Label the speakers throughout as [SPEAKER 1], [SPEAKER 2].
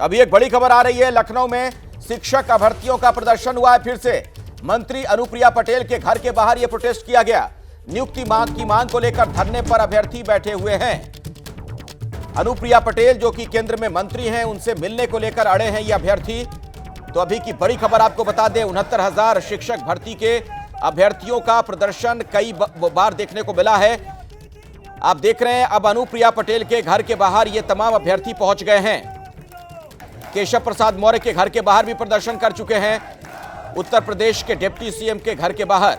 [SPEAKER 1] अभी एक बड़ी खबर आ रही है, लखनऊ में शिक्षक अभ्यर्थियों का प्रदर्शन हुआ है। फिर से मंत्री अनुप्रिया पटेल के घर के बाहर यह प्रोटेस्ट किया गया। नियुक्ति की मांग को लेकर धरने पर अभ्यर्थी बैठे हुए हैं। अनुप्रिया पटेल जो कि केंद्र में मंत्री हैं, उनसे मिलने को लेकर अड़े हैं ये अभ्यर्थी। तो अभी की बड़ी खबर आपको बता दें, 69,000 शिक्षक भर्ती के अभ्यर्थियों का प्रदर्शन कई बार देखने को मिला है। आप देख रहे हैं अब अनुप्रिया पटेल के घर के बाहर ये तमाम अभ्यर्थी पहुंच गए हैं। केशव प्रसाद मौर्य के घर के बाहर भी प्रदर्शन कर चुके हैं, उत्तर प्रदेश के डिप्टी सीएम के घर के बाहर,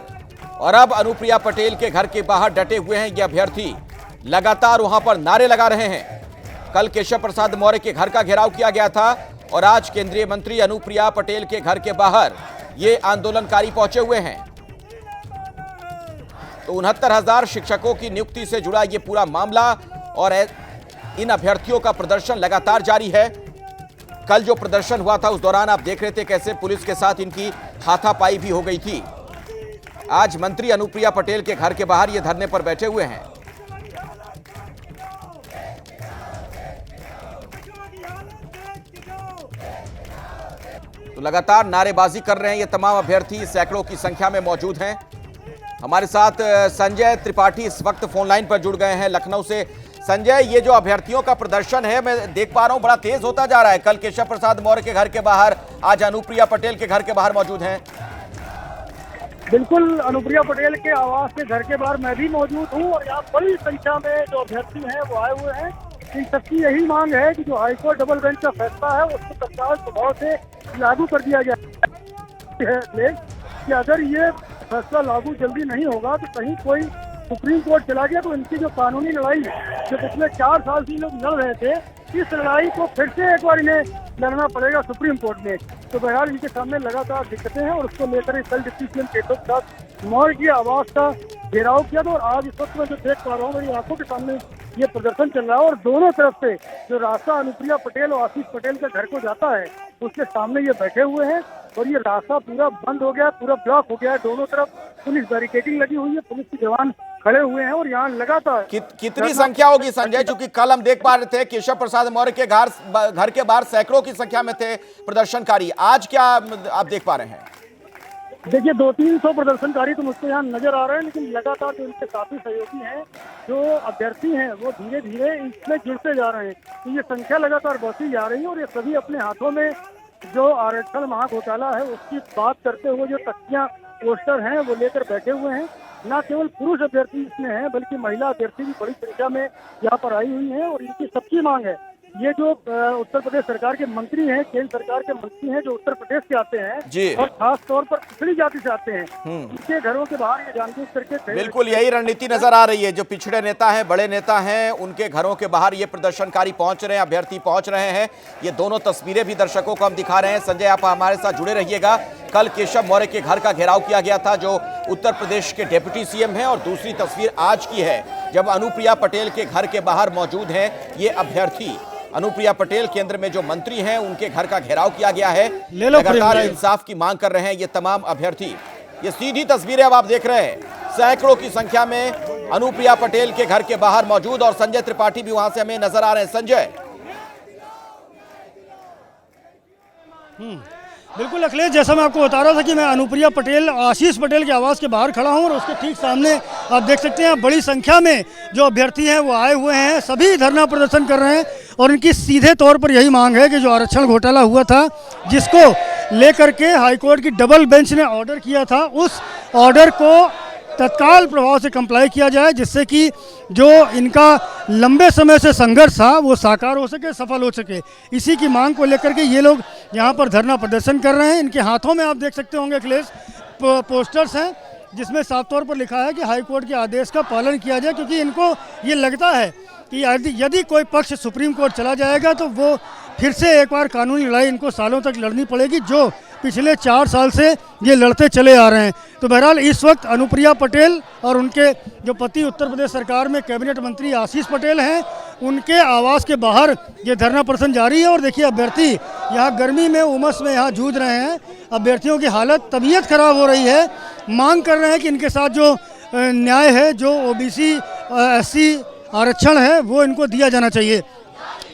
[SPEAKER 1] और अब अनुप्रिया पटेल के घर के बाहर डटे हुए हैं ये अभ्यर्थी। लगातार वहां पर नारे लगा रहे हैं। कल केशव प्रसाद मौर्य के घर का घेराव किया गया था और आज केंद्रीय मंत्री अनुप्रिया पटेल के घर के बाहर ये आंदोलनकारी पहुंचे हुए हैं। तो 69,000 शिक्षकों की नियुक्ति से जुड़ा ये पूरा मामला और इन अभ्यर्थियों का प्रदर्शन लगातार जारी है। कल जो प्रदर्शन हुआ था उस दौरान आप देख रहे थे कैसे पुलिस के साथ इनकी हाथापाई भी हो गई थी। आज मंत्री अनुप्रिया पटेल के घर के बाहर ये धरने पर बैठे हुए हैं। तो लगातार नारेबाजी कर रहे हैं ये तमाम अभ्यर्थी, सैकड़ों की संख्या में मौजूद हैं। हमारे साथ संजय त्रिपाठी इस वक्त फोन लाइन पर जुड़ गए हैं लखनऊ से। संजय, ये जो अभ्यर्थियों का प्रदर्शन है मैं देख पा रहा हूं बड़ा तेज होता जा रहा है। कल केशव प्रसाद मौर्य के घर के बाहर, आज अनुप्रिया पटेल के घर के बाहर मौजूद हैं।
[SPEAKER 2] बिल्कुल, अनुप्रिया पटेल के आवास के घर के बाहर मैं भी मौजूद हूं और यहाँ बड़ी संख्या में जो अभ्यर्थी हैं वो आए हुए हैं। इन सबकी यही मांग है कि जो हाईकोर्ट डबल बेंच का फैसला है उसको तत्काल प्रभाव से लागू कर दिया जाए। कि अगर ये फैसला लागू जल्दी नहीं होगा तो कहीं कोई सुप्रीम कोर्ट चला गया तो इनकी जो कानूनी लड़ाई जो पिछले 4 साल से लोग लड़ रहे थे, इस लड़ाई को फिर से एक बार इन्हें लड़ना पड़ेगा सुप्रीम कोर्ट में। तो बहरहाल इनके सामने लगातार दिक्कतें हैं और उसको लेकर कल डिप्टी सीएम केशव प्रसाद मौर्य की आवास का घेराव किया था। और आज इस वक्त मैं जो देख पा रहा हूँ मेरी आंखों के सामने ये प्रदर्शन चल रहा है और दोनों तरफ से जो रास्ता अनुप्रिया पटेल और आशीष पटेल के घर को जाता है उसके सामने ये बैठे हुए हैं और ये रास्ता पूरा बंद हो गया, पूरा ब्लॉक हो गया है। दोनों तरफ पुलिस बैरिकेडिंग लगी हुई है, पुलिस के जवान खड़े हुए हैं और यहाँ लगातार
[SPEAKER 1] कितनी संख्या होगी संजय? क्योंकि कल हम देख पा रहे थे केशव प्रसाद मौर्य के घर के बाहर सैकड़ों की संख्या में थे प्रदर्शनकारी। आज क्या आप देख पा रहे हैं?
[SPEAKER 2] देखिए 200-300 प्रदर्शनकारी तो मुझको यहाँ नजर आ रहे हैं, लेकिन लगातार जो इनके काफी सहयोगी हैं, जो अभ्यर्थी हैं, वो धीरे धीरे इसमें जुड़ते जा रहे हैं। तो ये संख्या लगातार बढ़ती जा रही है और ये सभी अपने हाथों में जो आरक्षण महाघोटाला है उसकी बात करते हुए जो तख्तियां पोस्टर हैं वो लेकर बैठे हुए हैं। न केवल पुरुष अभ्यर्थी इसमें हैं बल्कि महिला अभ्यर्थी भी बड़ी संख्या में यहाँ पर आई हुई हैं और इनकी सबकी मांग है। ये जो उत्तर प्रदेश सरकार के मंत्री हैं, केंद्र सरकार के मंत्री हैं जो उत्तर प्रदेश से आते हैं और खास तौर पर पिछड़ी जाति से आते हैं, उनके घरों के बाहर ये जानबूझ करके
[SPEAKER 1] बिल्कुल यही रणनीति नजर आ रही है। जो पिछड़े नेता हैं, बड़े नेता हैं, उनके घरों के बाहर ये प्रदर्शनकारी पहुंच रहे हैं, अभ्यर्थी पहुंच रहे हैं। ये दोनों तस्वीरें भी दर्शकों को हम दिखा रहे हैं। संजय, आप हमारे साथ जुड़े रहिएगा। कल केशव मौर्य के घर का घेराव किया गया था जो उत्तर प्रदेश के डिप्टी सीएम हैं, और दूसरी तस्वीर आज की है जब अनुप्रिया पटेल के घर के बाहर मौजूद हैं ये अभ्यर्थी। अनुप्रिया पटेल केंद्र में जो मंत्री हैं उनके घर का घेराव किया गया है। लगातार इंसाफ की मांग कर रहे हैं ये तमाम अभ्यर्थी। ये सीधी तस्वीरें अब आप देख रहे हैं, सैकड़ों की संख्या में अनुप्रिया पटेल के घर के बाहर मौजूद, और संजय त्रिपाठी भी वहां से हमें नजर आ रहे हैं। संजय,
[SPEAKER 3] बिल्कुल अखिलेश, जैसा मैं आपको बता रहा था कि मैं अनुप्रिया पटेल, आशीष पटेल के आवास के बाहर खड़ा हूं और उसके ठीक सामने आप देख सकते हैं बड़ी संख्या में जो अभ्यर्थी हैं वो आए हुए हैं। सभी धरना प्रदर्शन कर रहे हैं और इनकी सीधे तौर पर यही मांग है कि जो आरक्षण घोटाला हुआ था जिसको लेकर के हाईकोर्ट की डबल बेंच ने ऑर्डर किया था, उस ऑर्डर को तत्काल प्रभाव से कंप्लाई किया जाए, जिससे कि जो इनका लंबे समय से संघर्ष था वो साकार हो सके, सफल हो सके। इसी की मांग को लेकर के ये लोग यहाँ पर धरना प्रदर्शन कर रहे हैं। इनके हाथों में आप देख सकते होंगे अखिलेश पोस्टर्स हैं जिसमें साफ तौर पर लिखा है कि हाईकोर्ट के आदेश का पालन किया जाए, क्योंकि इनको ये लगता है कि यदि कोई पक्ष सुप्रीम कोर्ट चला जाएगा तो वो फिर से एक बार कानूनी लड़ाई इनको सालों तक लड़नी पड़ेगी, जो पिछले 4 साल से ये लड़ते चले आ रहे हैं। तो बहरहाल इस वक्त अनुप्रिया पटेल और उनके जो पति उत्तर प्रदेश सरकार में कैबिनेट मंत्री आशीष पटेल हैं, उनके आवास के बाहर ये धरना प्रदर्शन जारी है। और देखिए अभ्यर्थी यहाँ गर्मी में, उमस में यहाँ जूझ रहे हैं। अभ्यर्थियों की हालत, तबीयत खराब हो रही है। मांग कर रहे हैं कि इनके साथ जो न्याय है, जो ओबीसी SC आरक्षण है वो इनको दिया जाना चाहिए।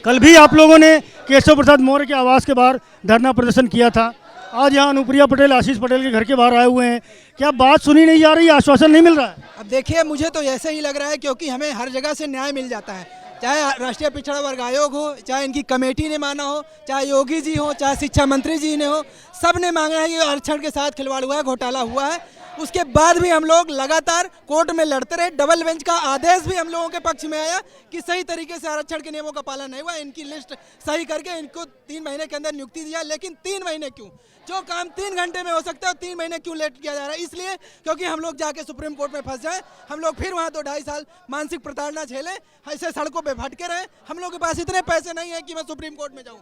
[SPEAKER 3] कल भी आप लोगों ने केशव प्रसाद मौर्य के आवास के बाहर धरना प्रदर्शन किया था। आज यहाँ अनुप्रिया पटेल आशीष पटेल के घर के बाहर आए हुए हैं। क्या बात सुनी नहीं जा रही, आश्वासन नहीं मिल रहा है?
[SPEAKER 4] अब देखिए, मुझे तो ऐसे ही लग रहा है, क्योंकि हमें हर जगह से न्याय मिल जाता है, चाहे राष्ट्रीय पिछड़ा वर्ग आयोग हो, चाहे इनकी कमेटी ने माना हो, चाहे योगी जी हो, चाहे शिक्षा मंत्री जी ने हो, सब ने मांगा है कि आरक्षण के साथ खिलवाड़ हुआ है, घोटाला हुआ है। उसके बाद भी हम लोग लगातार कोर्ट में लड़ते रहे। डबल बेंच का आदेश भी हम लोगों के पक्ष में आया कि सही तरीके से आरक्षण के नियमों का पालन नहीं हुआ, इनकी लिस्ट सही करके इनको 3 महीने के अंदर नियुक्ति दिया। लेकिन 3 महीने क्यों? जो काम 3 घंटे में हो सकता है 3 महीने क्यों लेट किया जा रहा है? इसलिए क्योंकि हम लोग जाके सुप्रीम कोर्ट में फंस जाए, हम लोग फिर वहाँ तो 2.5 साल मानसिक प्रताड़ना झेलें, ऐसे सड़कों पे भटके रहे। हम लोग के पास इतने पैसे नहीं है कि मैं सुप्रीम कोर्ट में जाऊँ।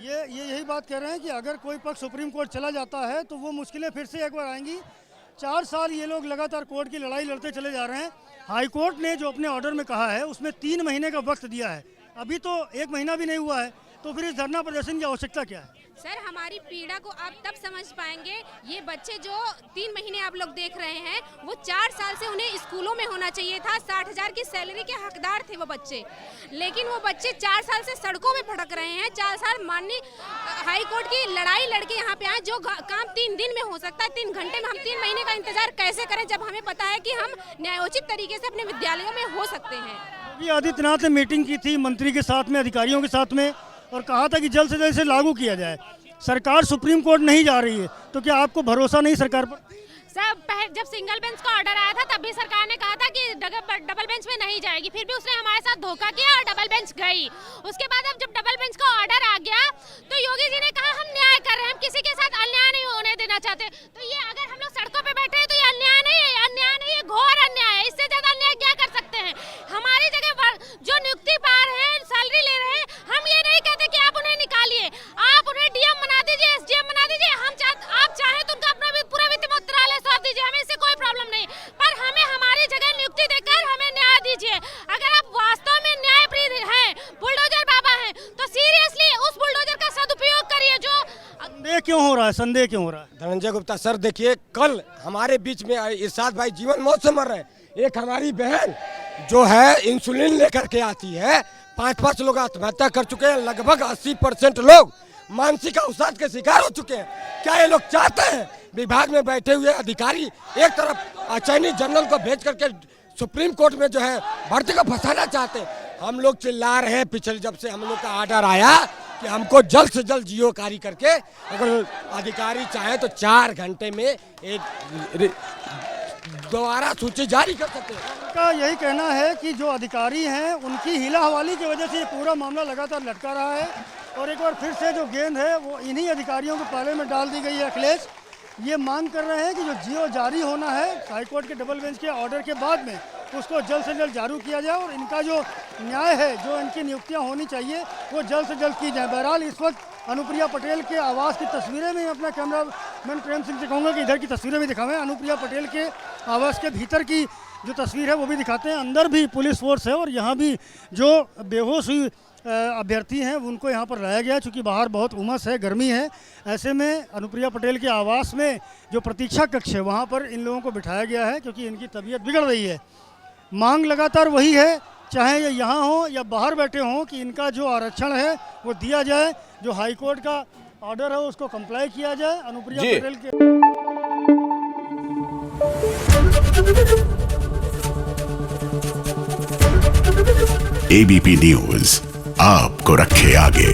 [SPEAKER 3] ये यही बात कह रहे हैं कि अगर कोई पक्ष सुप्रीम कोर्ट चला जाता है तो वो मुश्किलें फिर से एक बार आएंगी। 4 साल ये लोग लगातार कोर्ट की लड़ाई लड़ते चले जा रहे हैं। हाई कोर्ट ने जो अपने ऑर्डर में कहा है उसमें 3 महीने का वक्त दिया है, अभी तो 1 महीना भी नहीं हुआ है, तो फिर इस धरना प्रदर्शन की आवश्यकता क्या है?
[SPEAKER 5] सर, हमारी पीड़ा को आप तब समझ पाएंगे, ये बच्चे जो 3 महीने आप लोग देख रहे हैं, वो 4 साल से उन्हें स्कूलों में होना चाहिए था। 60,000 की सैलरी के हकदार थे वो बच्चे, लेकिन वो बच्चे 4 साल से सड़कों में भटक रहे हैं। 4 साल माननीय हाई कोर्ट की लड़ाई लड़के यहाँ पे आए। जो काम 3 दिन में हो सकता है, 3 घंटे में हम 3 महीने का इंतजार कैसे करें, जब हमें पता है कि हम न्यायोचित तरीके से अपने विद्यालयों में हो सकते हैं।
[SPEAKER 3] योगी आदित्यनाथ ने मीटिंग की थी मंत्री के साथ में, अधिकारियों के साथ में, और कहा था कि जल्द से जल्द इसे लागू किया जाए। सरकार सुप्रीम कोर्ट नहीं जा रही है, तो क्या आपको भरोसा नहीं सरकार पर?
[SPEAKER 5] सर, जब सिंगल बेंच का ऑर्डर आया था तब भी सरकार ने कहा था कि डबल बेंच में नहीं जाएगी, फिर भी उसने हमारे साथ धोखा किया और डबल बेंच गई। उसके बाद अब जब डबल बेंच का ऑर्डर आ गया तो योगी जी ने कहा हम न्याय कर रहे हैं, हम किसी के साथ अन्याय नहीं होने देना चाहते। तो ये अगर हम लोग सड़कों पे बैठे हैं तो ये अन्याय नहीं है, अन्याय नहीं है, घोर अन्याय है। इससे ज्यादा अन्याय क्या कर सकते हैं? हमारी जगह जो नियुक्ति पा रहे हैं, सैलरी ले रहे हैं, हम ये नहीं कहते कि आप उन्हें निकालिए, आप उन्हें डीएम बना दीजिए, एसडीएम बना दीजिए। आप चाहे तो उनका अपना पूरा वित्त मंत्रालय सौंप दीजिए, हमें इससे कोई प्रॉब्लम नहीं, पर हमें हमारी जगह नियुक्ति देकर हमें न्याय दीजिए। अगर आप वास्तव में न्यायप्रिय हैं, बुलडोजर बाबा हैं, तो सीरियसली उस बुलडोजर का सदुपयोग करिए। जो
[SPEAKER 3] संदेह क्यों हो रहा है, संदेह क्यों हो रहा है?
[SPEAKER 6] धनंजय गुप्ता सर, देखिए कल हमारे बीच में इरशाद भाई जीवन मौत से मर रहे हैं। एक हमारी बहन जो है इंसुलिन लेकर के आती है, 5 लोग आत्महत्या कर चुके हैं, लगभग 80% लोग मानसिक अवसाद के शिकार हो चुके हैं। क्या ये लोग चाहते हैं विभाग में बैठे हुए अधिकारी एक तरफ अटॉर्नी जनरल को भेज करके सुप्रीम कोर्ट में जो है भर्ती को फंसाना चाहते हैं? हम लोग चिल्ला रहे हैं पिछले, जब से हम लोग का ऑर्डर आया कि हमको जल्द से जल्द जीओ कारी करके, अगर अधिकारी चाहे तो 4 घंटे में एक दोबारा सूची जारी कर सकते हैं।
[SPEAKER 3] उनका यही कहना है कि जो अधिकारी हैं उनकी हिला हवाली की वजह से ये पूरा मामला लगातार लटका रहा है, और एक बार फिर से जो गेंद है वो इन्हीं अधिकारियों के पाले में डाल दी गई है। अखिलेश ये मांग कर रहे हैं कि जो जीओ जारी होना है हाईकोर्ट के डबल बेंच के ऑर्डर के बाद में, उसको जल्द से जल्द जारी किया जाए, और इनका जो न्याय है, जो इनकी नियुक्तियां होनी चाहिए, वो जल्द से जल्द की जाए। बहरहाल इस वक्त अनुप्रिया पटेल के आवास की तस्वीरें में अपना कैमरामैन प्रेम सिंह से कहूँगा कि इधर की तस्वीरें भी दिखावें। अनुप्रिया पटेल के आवास के भीतर की जो तस्वीर है वो भी दिखाते हैं। अंदर भी पुलिस फोर्स है, और यहाँ भी जो बेहोश हुई अभ्यर्थी हैं उनको यहाँ पर लाया गया, चूँकि बाहर बहुत उमस है, गर्मी है। ऐसे में अनुप्रिया पटेल के आवास में जो प्रतीक्षा कक्ष है वहाँ पर इन लोगों को बिठाया गया है, क्योंकि इनकी तबीयत बिगड़ रही है। मांग लगातार वही है, चाहे ये यहाँ हो या बाहर बैठे हों, कि इनका जो आरक्षण है वो दिया जाए, जो हाईकोर्ट का ऑर्डर है उसको कंप्लाई किया जाए। अनुप्रिया पटेल के
[SPEAKER 7] एबीपी न्यूज़ आपको रखे आगे।